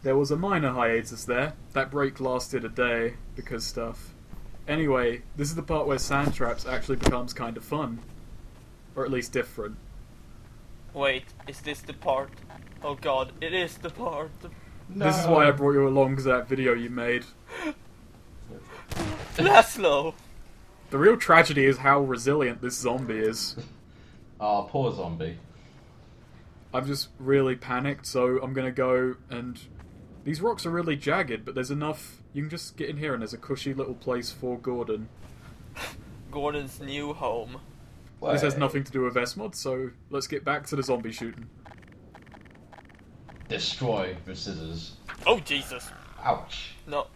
There was a minor hiatus there. That break lasted a day, because stuff. Anyway, this is the part where Sandtraps actually becomes kind of fun. Or at least different. Wait, is this the part? Oh god, it is the part. No. This is why I brought you along, because of that video you made. Laszlo! The real tragedy is how resilient this zombie is. Ah, poor zombie. I'm just really panicked, so I'm gonna go and... These rocks are really jagged, but there's enough... You can just get in here and there's a cushy little place for Gordon. Gordon's new home. This has nothing to do with SMOD, so let's get back to the zombie shooting. Destroy with scissors. Oh Jesus! Ouch. No.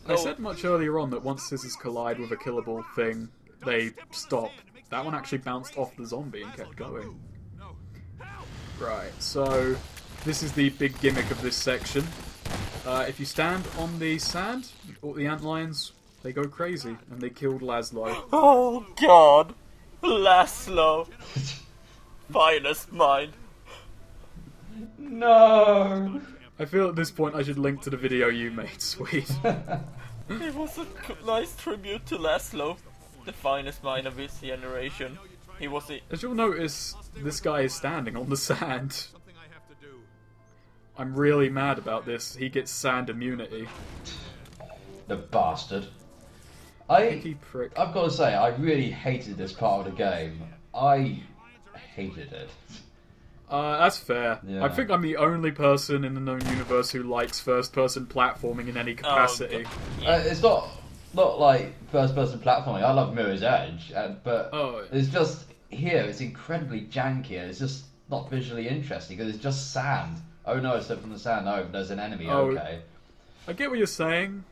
I said much earlier on that once scissors collide with a killable thing, they stop. That one actually bounced off the zombie and kept going. Right, so this is the big gimmick of this section. If you stand on the sand, or the antlions, they go crazy, and they killed Laszlo. Oh god! Laszlo! Finest mind. No. I feel at this point I should link to the video you made, Sweet. It was a nice tribute to Laszlo, the finest mind of his generation. He was a... As you'll notice, this guy is standing on the sand. I'm really mad about this. He gets sand immunity. The bastard. Picky prick. I've got to say, I really hated this part of the game. I hated it. That's fair. Yeah. I think I'm the only person in the known universe who likes first-person platforming in any capacity. It's not like first-person platforming. I love Mirror's Edge, but it's just here. It's incredibly janky. And it's just not visually interesting because it's just sand. Oh no, I stepped on the sand. Oh, there's an enemy. Okay. I get what you're saying.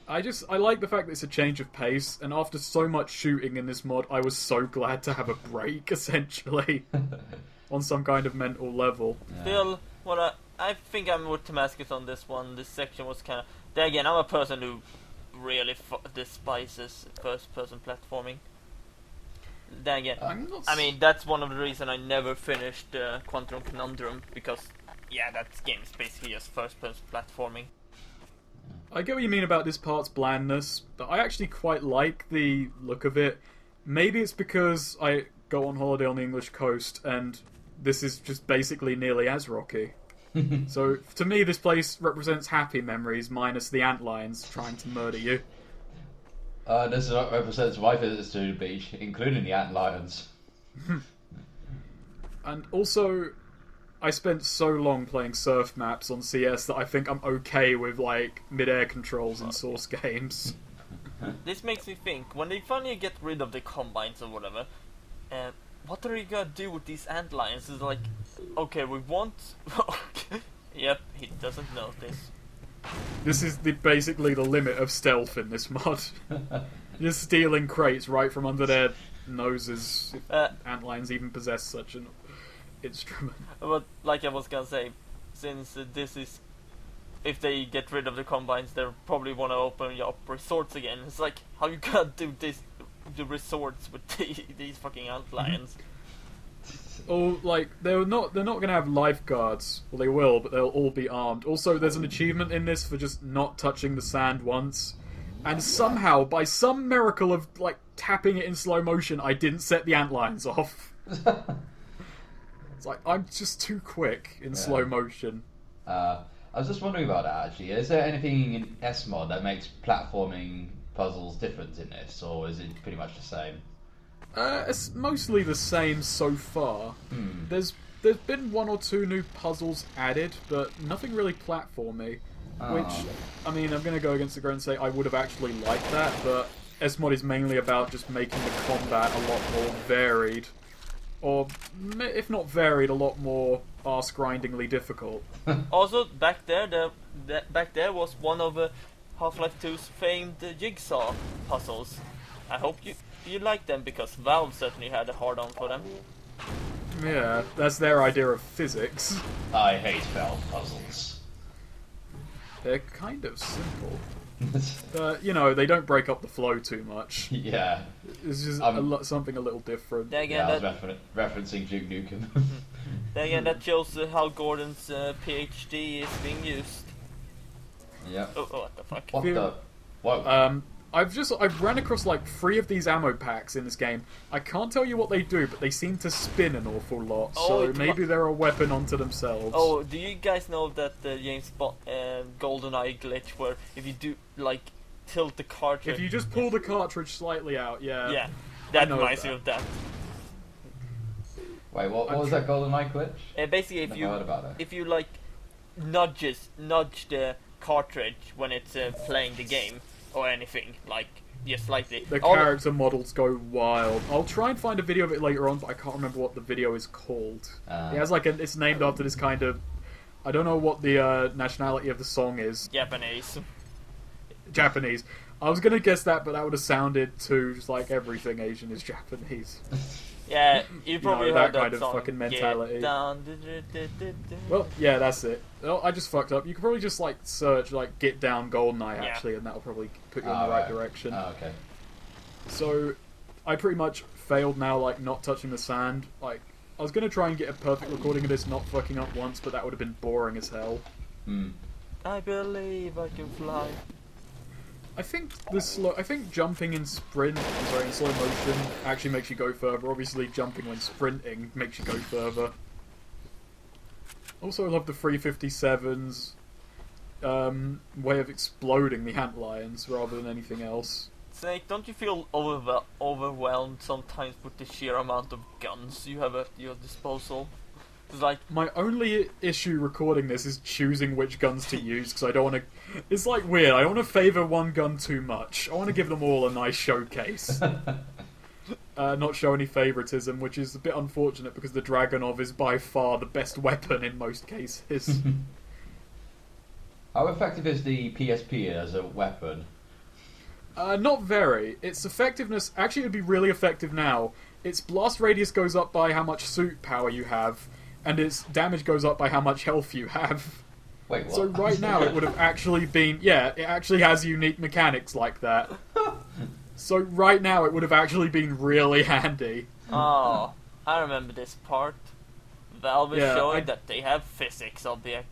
I like the fact that it's a change of pace, and after so much shooting in this mod, I was so glad to have a break, essentially. On some kind of mental level. Yeah. Still, I think I'm with Damascus on this one. This section was kind of... Then again, I'm a person who really despises first-person platforming. Then again, I mean, that's one of the reasons I never finished Quantum Conundrum, because, yeah, that game is basically just first-person platforming. I get what you mean about this part's blandness, but I actually quite like the look of it. Maybe it's because I go on holiday on the English coast, and this is just basically nearly as rocky. So, to me, this place represents happy memories, minus the antlions trying to murder you. This represents my visits to the beach, including the antlions. And also, I spent so long playing surf maps on CS that I think I'm okay with, like, mid-air controls in Source games. This makes me think, when they finally get rid of the combines or whatever, what are you gonna do with these antlions? It's like, okay, we want... Yep, he doesn't notice. This is basically the limit of stealth in this mod. You're stealing crates right from under their noses, if antlions even possess such an instrument. But, like I was gonna say, since this is... If they get rid of the combines, they'll probably want to open up resorts again. It's like, how you gonna do this, the resorts with these fucking antlions? Or, like, they're not gonna have lifeguards. Well, they will, but they'll all be armed. Also, there's an achievement in this for just not touching the sand once. And somehow, by some miracle of, like, tapping it in slow motion, I didn't set the antlions off. It's like, I'm just too quick in slow motion. I was just wondering about that, actually. Is there anything in SMOD that makes platforming puzzles different in this, or is it pretty much the same? It's mostly the same so far. There's been one or two new puzzles added, but nothing really platformy. Which, I mean, I'm going to go against the grain and say I would have actually liked that, but SMOD is mainly about just making the combat a lot more varied. Or, if not varied, a lot more arse-grindingly difficult. Also, back there was one of Half-Life 2's famed jigsaw puzzles. I hope you like them, because Valve certainly had a hard-on for them. Yeah, that's their idea of physics. I hate Valve puzzles. They're kind of simple. You know, they don't break up the flow too much. Yeah. It's just something a little different. Again, I was referencing Duke Nukem. Then again, that shows how Gordon's PhD is being used. Yeah. Oh, what the fuck? What the? Whoa. I've ran across like 3 of these ammo packs in this game. I can't tell you what they do, but they seem to spin an awful lot. So maybe they're a weapon unto themselves. Oh, do you guys know that the James Bond GoldenEye glitch where if you do like tilt the cartridge, if you just pull the cartridge slightly out, yeah. Yeah, that reminds me of that. Wait, what was that GoldenEye glitch? Basically, if you like nudge the cartridge when it's playing the game or anything, like just slightly, the character models go wild. I'll try and find a video of it later on, but I can't remember what the video is called. It has like it's named after this kind of, I don't know what the nationality of the song is. Japanese. I was gonna guess that, but that would have sounded too just like everything Asian is Japanese. Yeah, you probably heard that kind of song. fucking mentality. Get down, well, yeah, that's it. Oh, I just fucked up. You could probably just like search like "Get Down GoldenEye" actually, and that'll probably put you in the right direction. Oh, okay. So, I pretty much failed now, like not touching the sand. Like, I was gonna try and get a perfect recording of this not fucking up once, but that would have been boring as hell. I believe I can fly. I think jumping in in slow motion actually makes you go further. Obviously, jumping when sprinting makes you go further. Also, I love the 357's way of exploding the antlions rather than anything else. Snake, don't you feel overwhelmed sometimes with the sheer amount of guns you have at your disposal? Like, my only issue recording this is choosing which guns to use, because I don't want to... It's like weird, I don't want to favour one gun too much. I want to give them all a nice showcase. Not show any favouritism, which is a bit unfortunate because the Dragonov is by far the best weapon in most cases. How effective is the PSP as a weapon? Not very. Its effectiveness... Actually, it would be really effective now. Its blast radius goes up by how much suit power you have, and its damage goes up by how much health you have. Wait, what? So right now it would have actually been... Yeah, it actually has unique mechanics like that. So right now it would have actually been really handy. Oh, I remember this part. Valve is showing that they have physics object.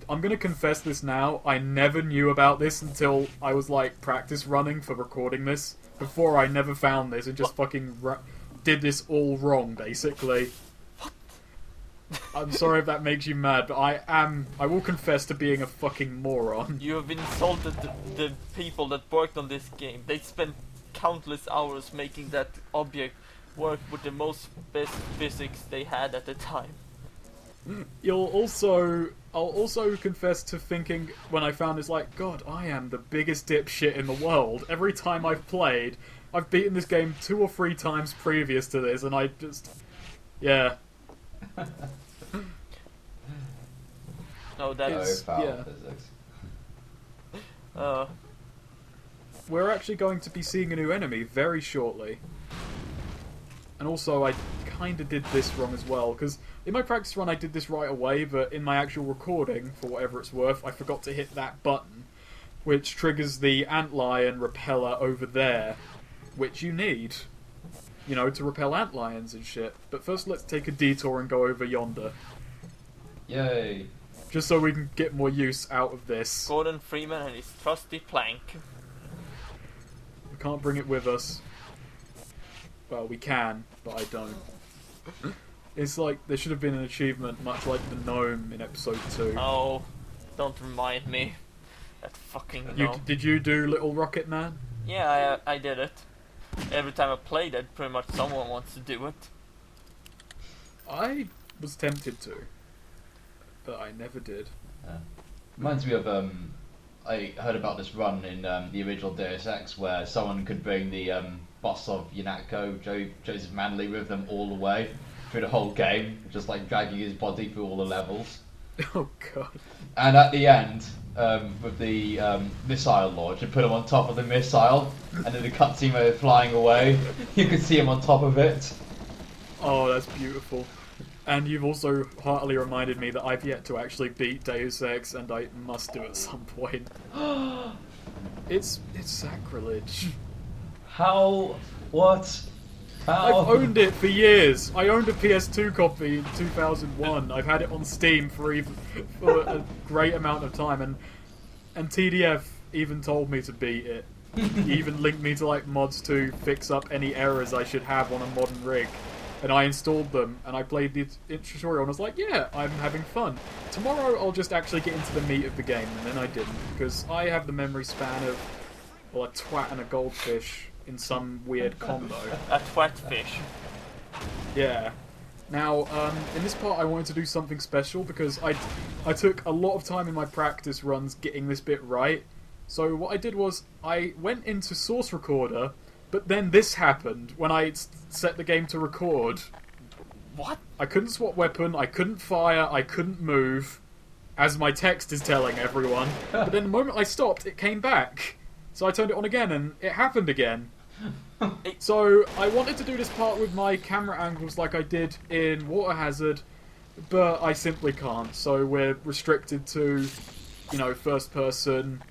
I'm gonna confess this now. I never knew about this until I was like practice running for recording this. Before I never found this and just fucking did this all wrong, basically. I'm sorry if that makes you mad, but I will confess to being a fucking moron. You have insulted the people that worked on this game. They spent countless hours making that object work with the most best physics they had at the time. I'll also confess to thinking when I found this, like, God, I am the biggest dipshit in the world. Every time I've played, I've beaten this game 2 or 3 times previous to this, and I just... Yeah. No, that's... yeah. We're actually going to be seeing a new enemy very shortly. And also, I kind of did this wrong as well, because in my practice run I did this right away, but in my actual recording, for whatever it's worth, I forgot to hit that button, which triggers the antlion repeller over there, which you need, you know, to repel antlions and shit. But first let's take a detour and go over yonder. Yay. Just so we can get more use out of this. Gordon Freeman and his trusty plank. We can't bring it with us. Well, we can, but I don't. It's like, there should have been an achievement, much like the gnome in episode 2. Oh, don't remind me. That fucking gnome. Did you do Little Rocket Man? Yeah, I did it. Every time I played it, pretty much someone wants to do it. I was tempted to, but I never did. Reminds me of, I heard about this run in the original Deus Ex where someone could bring the boss of Yanako, Joseph Manley, with them all the way through the whole game, just like dragging his body through all the levels. Oh god. And at the end, with the missile launch, you put him on top of the missile, and then the cutscene where they're flying away, you can see him on top of it. Oh, that's beautiful. And you've also heartily reminded me that I've yet to actually beat Deus Ex, and I must do at some point. It's sacrilege. How? What? How? I've owned it for years. I owned a PS2 copy in 2001. I've had it on Steam for a great amount of time, and And TDF even told me to beat it. He even linked me to like mods to fix up any errors I should have on a modern rig. And I installed them, and I played the tutorial, and I was like, yeah, I'm having fun. Tomorrow I'll just actually get into the meat of the game, and then I didn't, because I have the memory span of, well, a twat and a goldfish in some weird combo. A twatfish. Yeah. Now, in this part I wanted to do something special, because I took a lot of time in my practice runs getting this bit right. So what I did was, I went into Source Recorder, but then this happened when I set the game to record. What? I couldn't swap weapon, I couldn't fire, I couldn't move, as my text is telling everyone. But then the moment I stopped, it came back. So I turned it on again, and it happened again. So I wanted to do this part with my camera angles like I did in Water Hazard, but I simply can't. So we're restricted to, you know, first person,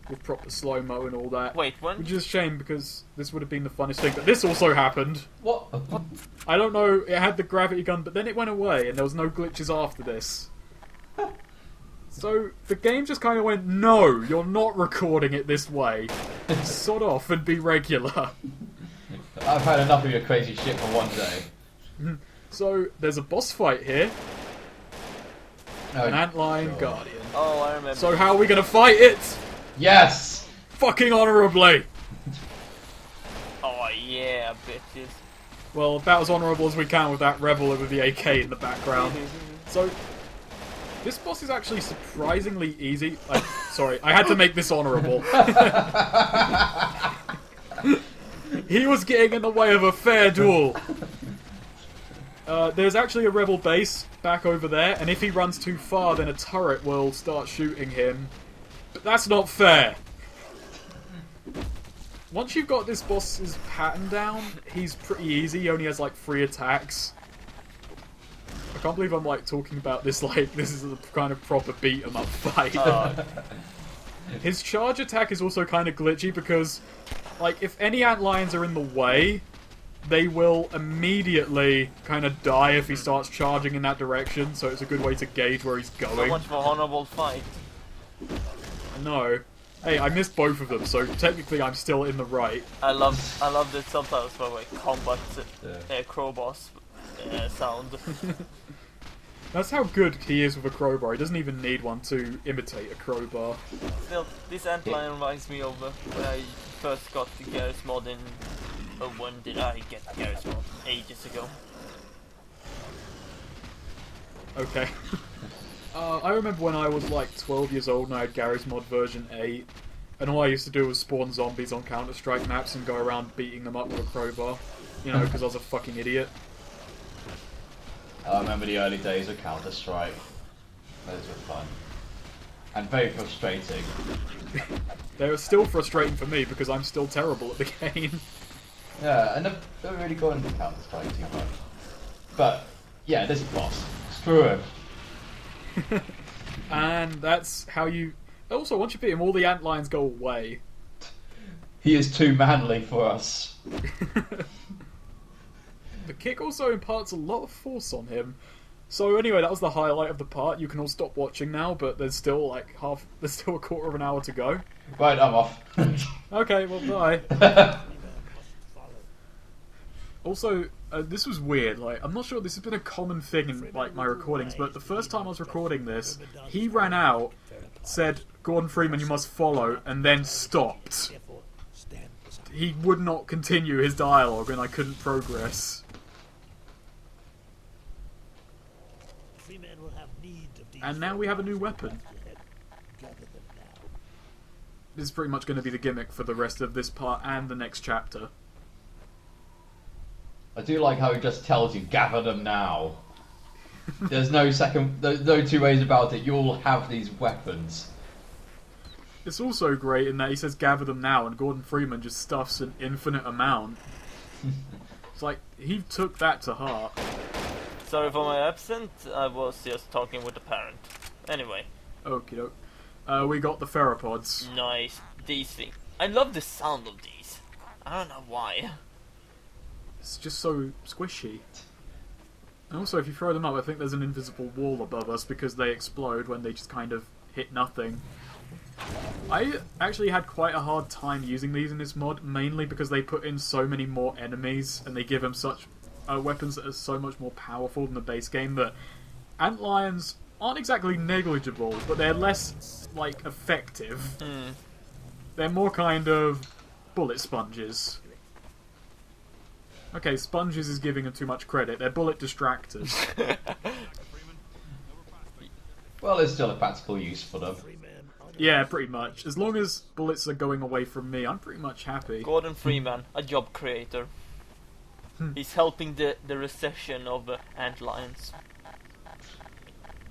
with proper slow-mo and all that. Wait, when? Which is a shame, because this would have been the funnest thing. But this also happened. What? I don't know, it had the gravity gun, but then it went away, and there was no glitches after this. So, the game just kind of went, no, you're not recording it this way. Sod off and be regular. I've had enough of your crazy shit for one day. So, there's a boss fight here. An Antlion Guardian. Oh, I remember. So how are we going to fight it? Yes! Fucking honourably! Oh yeah, bitches. Well, about as honourable as we can with that rebel with the AK in the background. So, this boss is actually surprisingly easy. Sorry, I had to make this honourable. He was getting in the way of a fair duel. There's actually a rebel base back over there, and if he runs too far, then a turret will start shooting him. But that's not fair. Once you've got this boss's pattern down, he's pretty easy. He only has like 3 attacks. I can't believe I'm like talking about this like this is a kind of proper beat 'em up fight. His charge attack is also kind of glitchy because, like, if any antlions are in the way, they will immediately kind of die if he starts charging in that direction. So it's a good way to gauge where he's going. So much for honorable fight. No. Hey, I missed both of them, so technically I'm still in the right. I love the subtitles for like combat crowbars sound. That's how good he is with a crowbar. He doesn't even need one to imitate a crowbar. Still, this antlion reminds me of when I first got the Garry's mod in... Oh, when did I get Garry's mod? Ages ago. Okay. I remember when I was like 12 years old and I had Garry's Mod version 8, and all I used to do was spawn zombies on Counter-Strike maps and go around beating them up with a crowbar. You know, because I was a fucking idiot. I remember the early days of Counter-Strike. Those were fun. And very frustrating. They were still frustrating for me because I'm still terrible at the game. Yeah, I never really got into Counter-Strike too much. But, yeah, this boss. Screw him. And that's how you... Also, once you beat him, all the antlions go away. He is too manly for us. The kick also imparts a lot of force on him. So anyway, that was the highlight of the part. You can all stop watching now, but there's still like there's still a quarter of an hour to go. Right, I'm off. Okay, well, bye. Also, this was weird. Like, I'm not sure this has been a common thing in like my recordings, but the first time I was recording this, he ran out, said, "Gordon Freeman, you must follow," and then stopped. He would not continue his dialogue, and I couldn't progress. And now we have a new weapon. This is pretty much going to be the gimmick for the rest of this part and the next chapter. I do like how he just tells you, gather them now. There's no two ways about it. You'll have these weapons. It's also great in that he says gather them now, and Gordon Freeman just stuffs an infinite amount. It's like, he took that to heart. Sorry for my absence, I was just talking with the parent. Anyway. Okie doke. We got the Pheropods. Nice. These things. I love the sound of these. I don't know why. It's just so squishy. And also, if you throw them up, I think there's an invisible wall above us because they explode when they just kind of hit nothing. I actually had quite a hard time using these in this mod, mainly because they put in so many more enemies, and they give them such weapons that are so much more powerful than the base game, that antlions aren't exactly negligible, but they're less, like, effective. They're more kind of bullet sponges. Okay, sponges is giving them too much credit. They're bullet distractors. Well, there's still a practical use for them. Yeah, pretty much. As long as bullets are going away from me, I'm pretty much happy. Gordon Freeman, a job creator. He's helping the recession of antlions.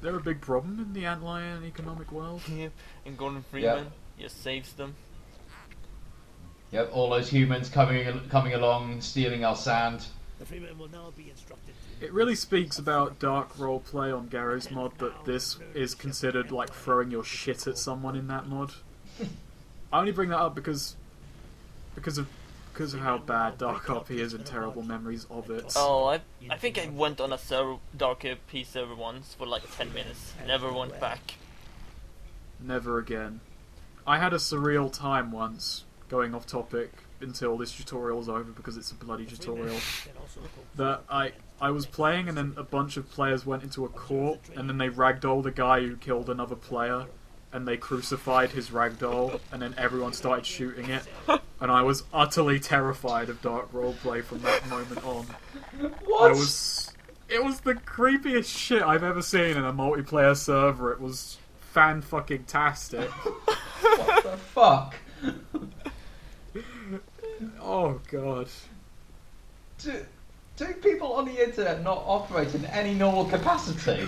They're a big problem in the antlion economic world. Yep, and Gordon Freeman just saves them. Yep, all those humans coming along, stealing our sand. The Freeman will now be instructed. It really speaks about dark roleplay on Gary's mod that this is considered like throwing your shit at someone in that mod. I only bring that up because of how bad Dark RP is and terrible memories of it. Oh, I think I went on a Dark RP server once for like 10 minutes. Never went back. Never again. I had a surreal time once, going off topic until this tutorial's over because it's a bloody tutorial, that I was playing and then a bunch of players went into a court and then they ragdolled a guy who killed another player and they crucified his ragdoll and then everyone started shooting it, and I was utterly terrified of dark roleplay from that moment on. What? It was the creepiest shit I've ever seen in a multiplayer server. It was fan-fucking-tastic. What the fuck? Oh god. Do people on the internet not operate in any normal capacity?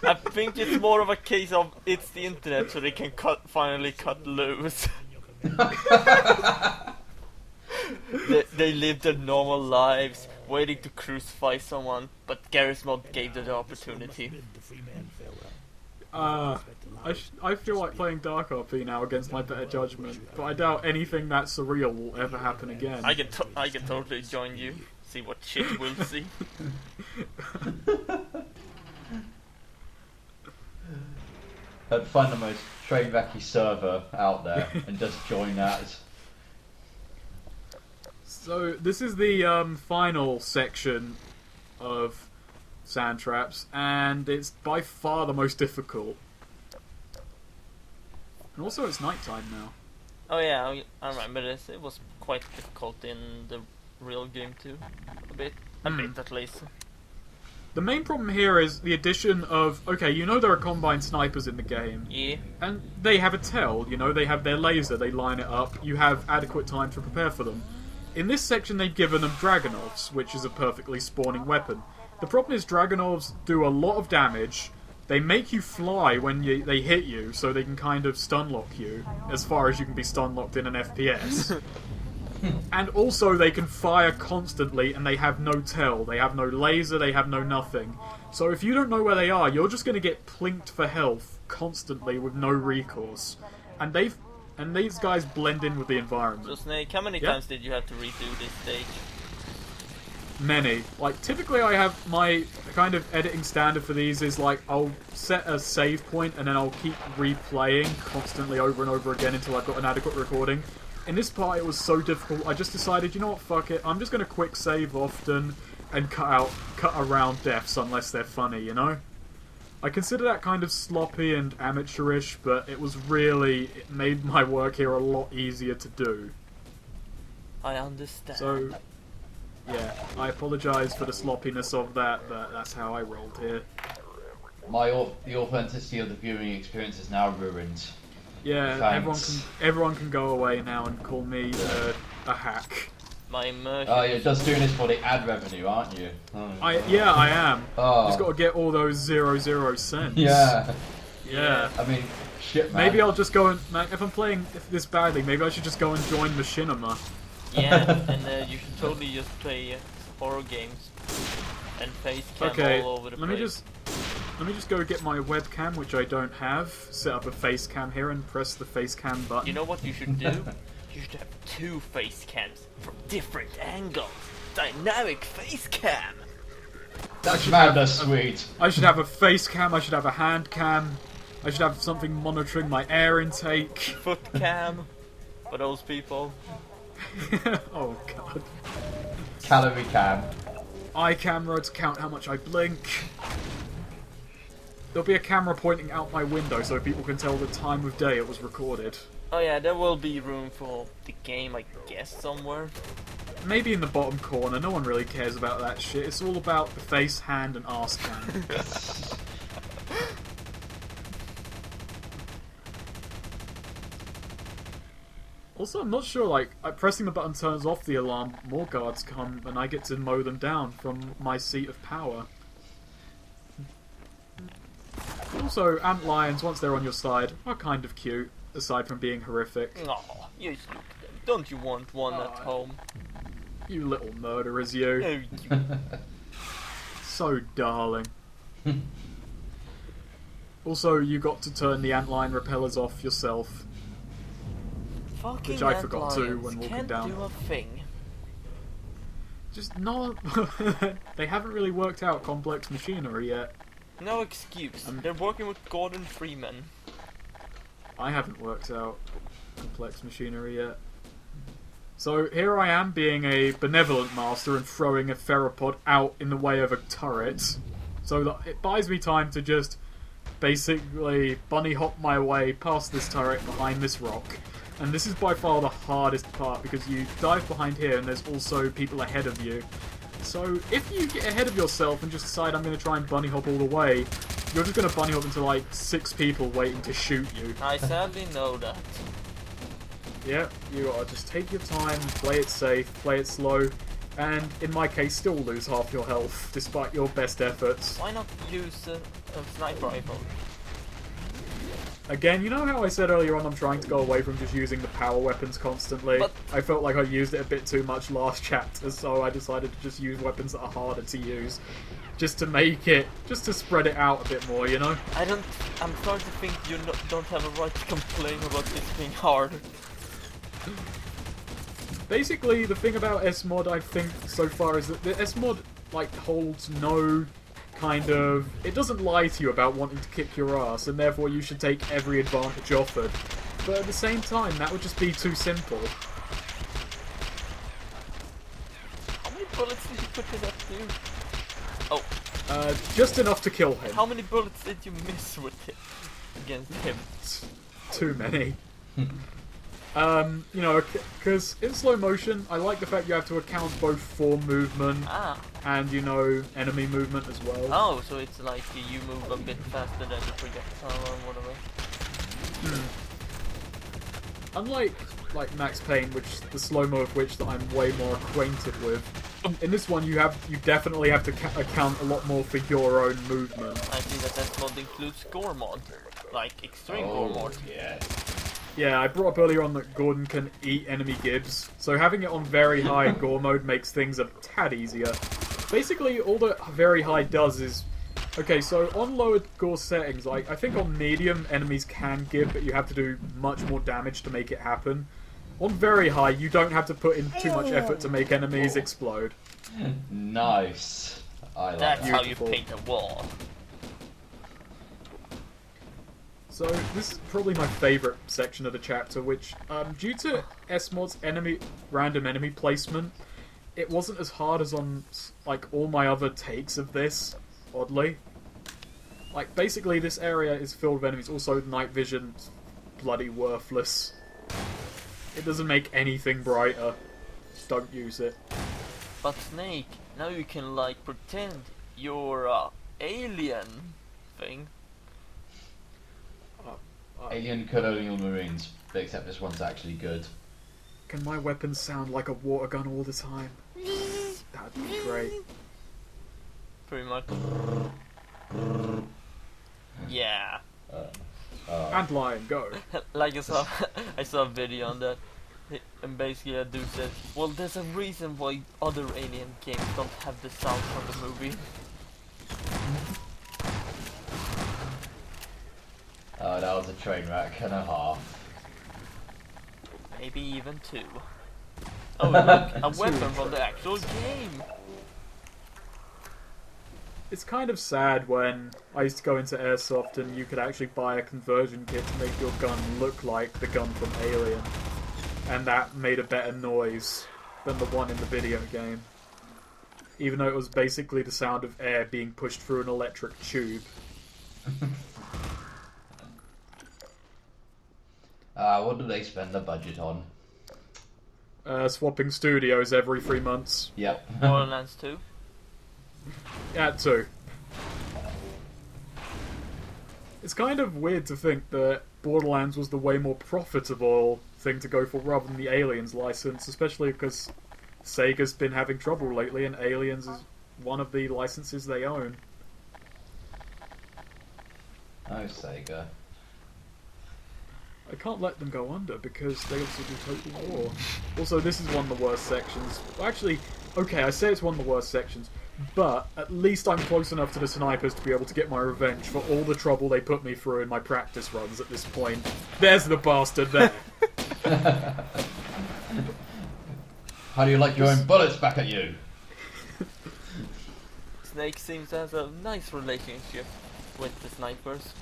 I think it's more of a case of it's the internet, so they can finally cut loose. they live their normal lives, waiting to crucify someone, but Gary's mod gave them the opportunity. I feel like playing Dark RP now against my better judgment, but I doubt anything that surreal will ever happen again. I can totally join you. See what shit we'll see. I'd find the most train-wrecky server out there and just join that. So this is the final section of Sandtraps, and it's by far the most difficult. And also it's nighttime now. Oh yeah, I remember this. It was quite difficult in the real game too. A bit at least. The main problem here is the addition of, okay, you know there are combined snipers in the game. Yeah. And they have a tell, you know, they have their laser, they line it up, you have adequate time to prepare for them. In this section they've given them Dragonovs, which is a perfectly spawning weapon. The problem is Dragonovs do a lot of damage, they make you fly when they hit you, so they can kind of stun lock you, as far as you can be stun locked in an FPS. And also they can fire constantly and they have no tell, they have no laser, they have no nothing. So if you don't know where they are, you're just going to get plinked for health constantly with no recourse. And these guys blend in with the environment. So Snake, how many times did you have to redo this stage? Many. Like, typically I have my kind of editing standard for these is like, I'll set a save point and then I'll keep replaying constantly over and over again until I've got an adequate recording. In this part it was so difficult, I just decided, you know what, fuck it, I'm just going to quick save often and cut around deaths unless they're funny, you know? I consider that kind of sloppy and amateurish, but it made my work here a lot easier to do. I understand. So, yeah, I apologise for the sloppiness of that, but that's how I rolled here. The authenticity of the viewing experience is now ruined. Yeah, everyone can go away now and call me a hack. My immersion. Oh, you're just doing this for the ad revenue, aren't you? Oh. I am. Just got to get all those 00 cents. Yeah. Yeah. I mean, shit, man. Maybe I'll just go and if I'm playing this badly, maybe I should just go and join Machinima. Yeah, and you should totally just play horror games and face cam all over the place. Let me just go get my webcam, which I don't have, set up a face cam here and press the face cam button. You know what you should do? You should have 2 face cams from different angles. Dynamic face cam! That's madness, sweet. I should have a face cam, I should have a hand cam, I should have something monitoring my air intake. Foot cam for those people. Oh god. Calorie cam. Eye camera to count how much I blink. There'll be a camera pointing out my window so people can tell the time of day it was recorded. Oh yeah, there will be room for the game, I guess, somewhere. Maybe in the bottom corner. No one really cares about that shit. It's all about the face, hand, and arse cam. Also, I'm not sure, like, pressing the button turns off the alarm, more guards come, and I get to mow them down from my seat of power. Also, ant lions, once they're on your side, are kind of cute, aside from being horrific. Aw, you don't you want one at home? You little murderers, you. So darling. Also, you got to turn the antlion repellers off yourself. Fucking which I forgot to when walking can't down. Do a thing. Just not. They haven't really worked out complex machinery yet. No excuse. They're working with Gordon Freeman. I haven't worked out complex machinery yet. So here I am being a benevolent master and throwing a Pheropod out in the way of a turret. So that it buys me time to just basically bunny hop my way past this turret behind this rock. And this is by far the hardest part because you dive behind here and there's also people ahead of you. So if you get ahead of yourself and just decide I'm going to try and bunny hop all the way, you're just going to bunny hop into like 6 people waiting to shoot you. I sadly know that. Yep, you gotta just take your time, play it safe, play it slow, and in my case still lose half your health, despite your best efforts. Why not use a sniper rifle? Again, you know how I said earlier on I'm trying to go away from just using the power weapons constantly? But I felt like I used it a bit too much last chapter, so I decided to just use weapons that are harder to use. Just to make it, just to spread it out a bit more, you know? I'm starting to think you don't have a right to complain about this being hard. Basically, the thing about SMOD, I think, so far is that the SMOD, like, holds no kind of... It doesn't lie to you about wanting to kick your ass, and therefore you should take every advantage offered. But at the same time, that would just be too simple. How many bullets did you put in that dude? Oh. Just enough to kill him. How many bullets did you miss with it against him? Too many. You know, because in slow motion, I like the fact you have to account both for movement and, you know, enemy movement as well. Oh, so it's like you move a bit faster than the projectile or whatever. Unlike, like, Max Payne, which the slow-mo of which that I'm way more acquainted with, in this one you definitely have to account a lot more for your own movement. I see that mod includes gore mod, like extreme gore mod. Yeah. Yeah, I brought up earlier on that Gordon can eat enemy gibs, so having it on very high gore mode makes things a tad easier. Basically, all that very high does is... Okay, so on lower gore settings, like, I think on medium, enemies can gib, but you have to do much more damage to make it happen. On very high, you don't have to put in too much effort to make enemies explode. Nice. I like That's that. how you paint a wall. So, this is probably my favourite section of the chapter, which, due to SMOD's random enemy placement, it wasn't as hard as on, like, all my other takes of this, oddly. Like, basically, this area is filled with enemies. Also, night vision's bloody worthless. It doesn't make anything brighter. Don't use it. But Snake, now you can, like, pretend you're a alien thing. Alien colonial marines, except this one's actually good. Can my weapons sound like a water gun all the time? That'd be great. Pretty much. Yeah. And lion, go. Like I saw a video on that, and basically a dude said, well, there's a reason why other alien games don't have the sound from the movie. Oh, that was a train wreck and a half. Maybe even 2. Oh, look, a weapon from the actual game. It's kind of sad when I used to go into Airsoft and you could actually buy a conversion kit to make your gun look like the gun from Alien. And that made a better noise than the one in the video game. Even though it was basically the sound of air being pushed through an electric tube. What do they spend the budget on? Swapping studios every 3 months. Yep. Borderlands 2? Yeah, 2. It's kind of weird to think that Borderlands was the way more profitable thing to go for rather than the Aliens license, especially because Sega's been having trouble lately and Aliens is one of the licenses they own. Oh, Sega. I can't let them go under because they also do Total War. Also, this is one of the worst sections. Well, actually, okay, I say it's one of the worst sections, but at least I'm close enough to the snipers to be able to get my revenge for all the trouble they put me through in my practice runs at this point. There's the bastard there. How do you like your own bullets back at you? Snake seems to have a nice relationship with the snipers.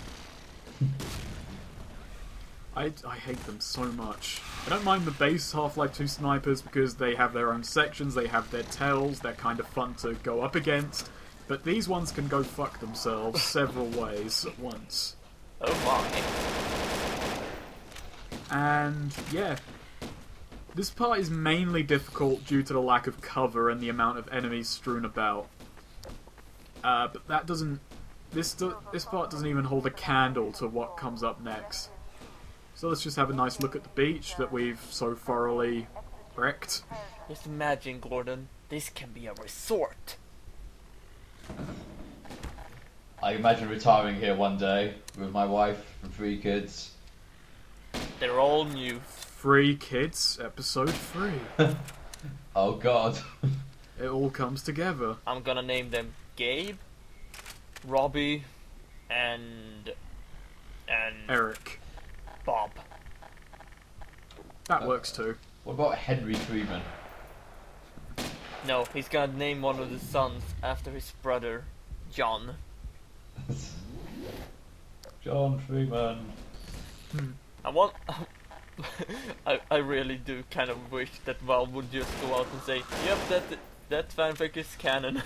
I hate them so much. I don't mind the base Half-Life 2 snipers because they have their own sections, they have their tails, they're kind of fun to go up against, but these ones can go fuck themselves several ways at once. Oh my. And yeah, this part is mainly difficult due to the lack of cover and the amount of enemies strewn about. But that doesn't... This part doesn't even hold a candle to what comes up next. So let's just have a nice look at the beach that we've so thoroughly wrecked. Just imagine, Gordon, this can be a resort. I imagine retiring here one day with my wife and 3 kids. They're all new. 3 kids, episode 3. Oh god. It all comes together. I'm gonna name them Gabe, Robbie, and Eric. Bob. That works too. What about Henry Freeman? No, he's gonna name one of his sons after his brother, John. John Freeman. I really do kind of wish that Valve would just go out and say, yep, that fanfic is canon.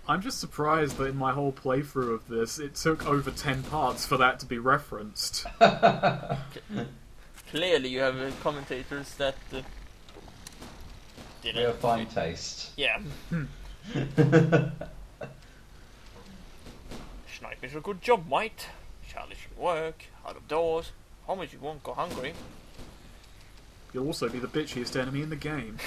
I'm just surprised that in my whole playthrough of this, it took over 10 parts for that to be referenced. Clearly you have commentators that didn't... We have fine taste. Yeah. Sniping's a good job, mate. Challenging work, out of doors. How much you won't go hungry? You'll also be the bitchiest enemy in the game.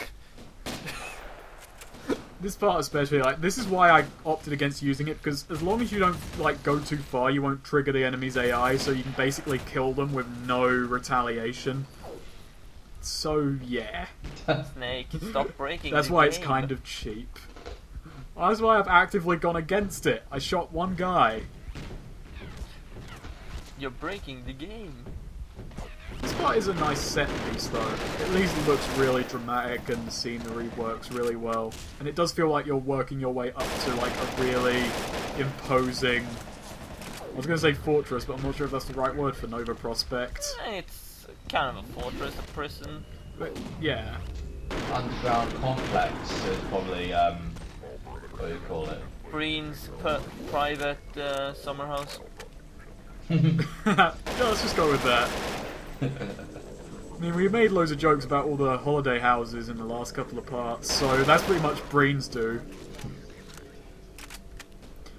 This part especially, like, this is why I opted against using it, because as long as you don't, like, go too far, you won't trigger the enemy's AI, so you can basically kill them with no retaliation. So, yeah. Snake, stop breaking That's the why game. it's kind of cheap. That's why I've actively gone against it. I shot one guy. You're breaking the game. This part is a nice set piece, though. It at least looks really dramatic and the scenery works really well. And it does feel like you're working your way up to, like, a really imposing... I was going to say fortress, but I'm not sure if that's the right word for Nova Prospect. It's kind of a fortress, a prison. But, yeah. Underground complex is probably, what do you call it? Green's private summer house. Yeah, let's just go with that. I mean, we made loads of jokes about all the holiday houses in the last couple of parts, so that's pretty much Breen's do.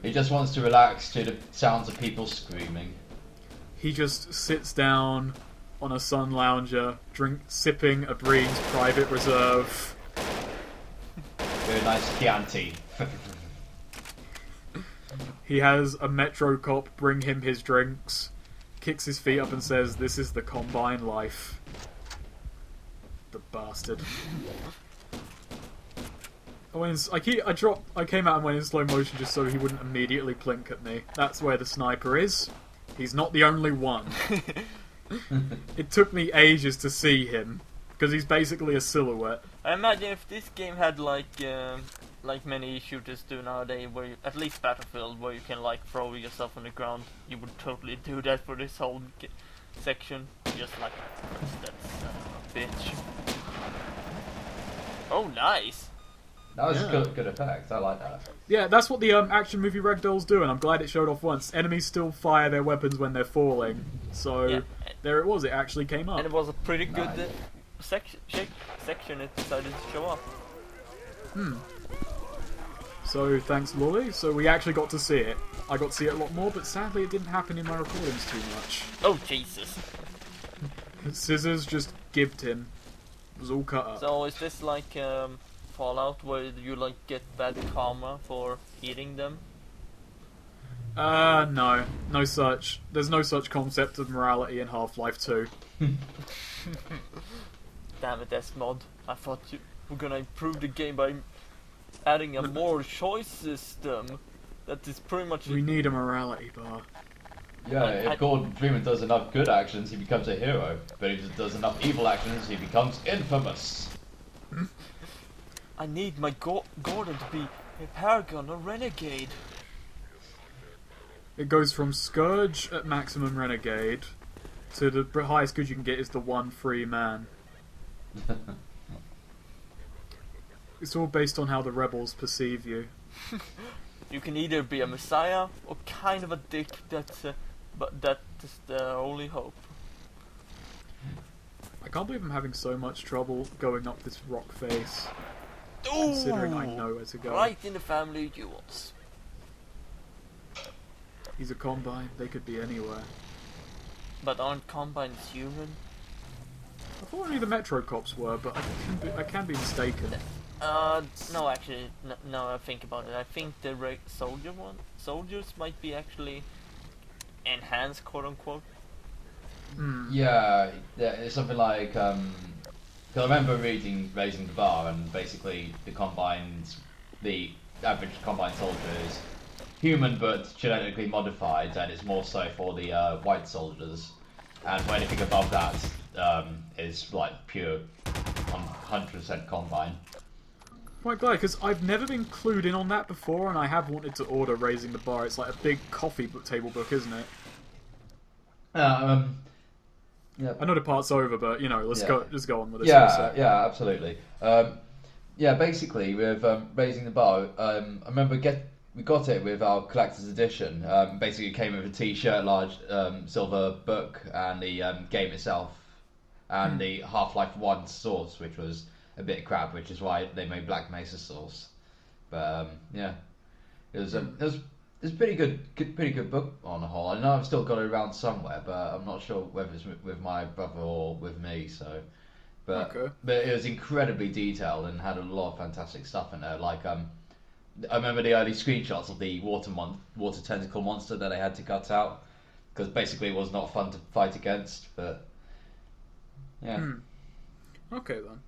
He just wants to relax to the sounds of people screaming. He just sits down on a sun lounger, sipping a Breen's private reserve. Very nice Chianti. He has a Metro cop bring him his drinks, kicks his feet up and says, "This is the Combine life." The bastard. I came out and went in slow motion just so he wouldn't immediately blink at me. That's where the sniper is. He's not the only one. It took me ages to see him, because he's basically a silhouette. I imagine if this game had like like many shooters do nowadays, where you, at least Battlefield, where you can like throw yourself on the ground. You would totally do that for this whole section. Just like press that son of a bitch. Oh, nice. That was good effect. I like that. Yeah, that's what the action movie ragdolls do, and I'm glad it showed off once. Enemies still fire their weapons when they're falling, so there it was. It actually came up, and it was a pretty good section it decided to show up. So thanks, Lolly. So we actually got to see it. I got to see it a lot more, but sadly it didn't happen in my recordings too much. Oh Jesus! Scissors just gibbed him. It was all cut up. So is this like Fallout, where you like get bad karma for eating them? No. No such. There's no such concept of morality in Half-Life 2. Damn it, SMOD. I thought you were gonna improve the game by adding a more choice system. That is pretty much... We need a morality bar. Yeah, if Gordon Freeman does enough good actions, he becomes a hero. But if he does enough evil actions, he becomes infamous. I need my Gordon to be a paragon, a renegade. It goes from Scourge at maximum renegade to the highest good you can get is the one free man. It's all based on how the rebels perceive you. You can either be a messiah or kind of a dick. But that is the only hope. I can't believe I'm having so much trouble going up this rock face. Ooh, considering I know where to go. Right in the family jewels. He's a Combine. They could be anywhere. But aren't Combines human? I thought only the Metro cops were, but I can be mistaken. No, actually, no. I think about it. I think the soldiers might be actually enhanced, quote unquote. Yeah, it's something like. Cause I remember reading Raising the Bar, and basically the average Combine soldier is human but genetically modified, and it's more so for the white soldiers. And for anything above that is like pure 100% Combine. Quite glad, because I've never been clued in on that before, and I have wanted to order Raising the Bar. It's like a big coffee table book, isn't it? Yeah. I know the part's over, but you know, let's go on with this. Yeah, absolutely. Basically with Raising the Bar, I remember we got it with our collector's edition. Basically, it came with a T-shirt, large silver book, and the game itself, and the Half-Life 1 source, which was a bit crap, which is why they made Black Mesa source. But it was a pretty good book on the whole. I know I've still got it around somewhere, but I'm not sure whether it's with my brother or with me. So, but it was incredibly detailed and had a lot of fantastic stuff in there. Like I remember the early screenshots of the water tentacle monster that I had to cut out because basically it was not fun to fight against. But yeah. Okay then.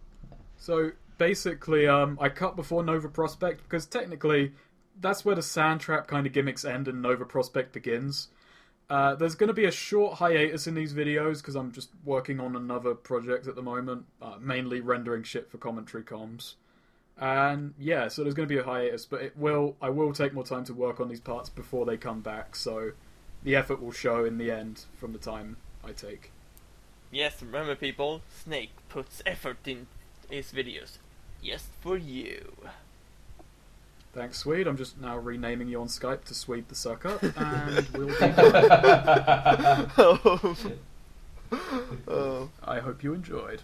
So basically, I cut before Nova Prospect because technically that's where the Sandtrap kind of gimmicks end and Nova Prospect begins. There's going to be a short hiatus in these videos because I'm just working on another project at the moment, mainly rendering shit for commentary comms. And yeah, so there's going to be a hiatus, but I will take more time to work on these parts before they come back, so the effort will show in the end from the time I take. Yes, remember people, Snake puts effort in his videos. Just for you. Thanks, Swede. I'm just now renaming you on Skype to Swede the Suck Up, and we'll be fine. I hope you enjoyed.